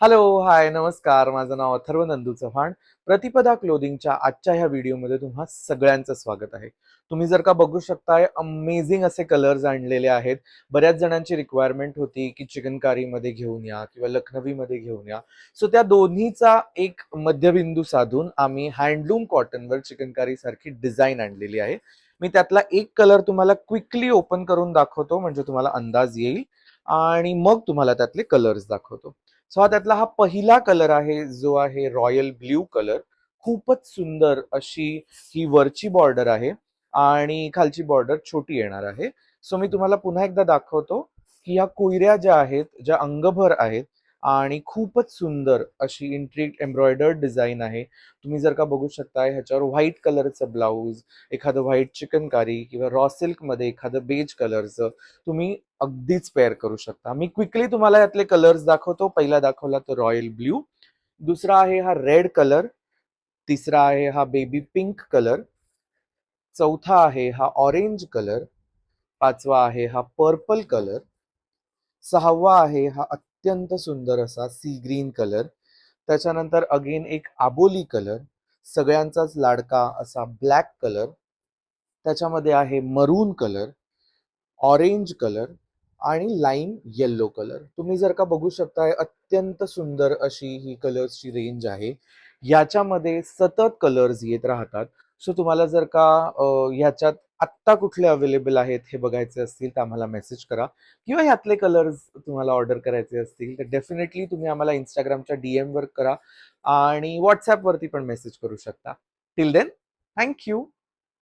Hello, हाय, नमस्कार. माझं नाव अथर्व नंदू चव्हाण. प्रतिपदा क्लोदिंगच्या आजच्या ह्या व्हिडिओमध्ये तुम्हा सगळ्यांचं स्वागत आहे. तुम्ही जर का बघू शकताय, अमेझिंग असे कलर्स आणलेले आहेत. बऱ्याच जणांची रिक्वायरमेंट होती की चिकनकारीमध्ये घेऊन या किंवा लखनवीमध्ये घेऊन या. सो त्या दोन्हीचा एक मध्यबिंदू साधून आम्ही हँडलूम कॉटनवर चिकनकारी सारखी डिझाईन आणलेली आहे. मी त्यातला एक कलर तुम्हाला क्विकली ओपन करून दाखवतो, म्हणजे तुम्हाला अंदाज येईल आणि मग तुम्हाला त्यातले कलर्स दाखवतो. सो त्यातला हा पहिला कलर आहे, जो आहे रॉयल ब्ल्यू कलर. खूपच सुंदर अशी ही वरची बॉर्डर आहे आणि खालची बॉर्डर छोटी येणार आहे. सो मी तुम्हाला पुन्हा एकदा दाखवतो की ह्या कोयऱ्या ज्या आहेत, ज्या अंगभर आहेत आणि खूपच सुंदर अशी इंट्रिक एम्ब्रॉयडर्ड डिझाईन आहे. तुम्ही जर का बघू शकताय, ह्याच्यावर व्हाईट कलरचं ब्लाऊज, एखादं व्हाईट चिकनकारी किंवा रॉ सिल्क मध्ये एखादं बेज कलरचं तुम्ही अगदीच पेअर करू शकता. मी क्विकली तुम्हाला यातले कलर्स दाखवतो. पहिला दाखवला तो रॉयल ब्ल्यू, दुसरा आहे हा रेड कलर, तिसरा आहे हा बेबी पिंक कलर, चौथा आहे हा ऑरेंज कलर, पाचवा आहे हा पर्पल कलर, सहावा आहे हा अत्यंत सुंदर असा सी ग्रीन कलर, त्याच्यानंतर अगेन एक आबोली कलर, सगळ्यांचाच लाडका असा ब्लॅक कलर, त्याच्यामध्ये आहे मरून कलर, ऑरेंज कलर आणि लाईम येल्लो कलर. तुम्ही जर का बघू शकताय, अत्यंत सुंदर अशी ही कलर्सची रेंज आहे. याच्यामध्ये सतत कलर्स येत राहतात. सो तुम्हाला जर का ह्याच्यात आत्ता कुठले अवेलेबल आहेत हे बघायचे असतील तर आम्हाला मेसेज करा, किंवा ह्यातले कलर्स तुम्हाला ऑर्डर करायचे असतील तर डेफिनेटली तुम्ही आम्हाला इंस्टाग्रामच्या DM वर करा आणि व्हॉट्सॲपवरती पण मेसेज करू शकता. Till then, thank you.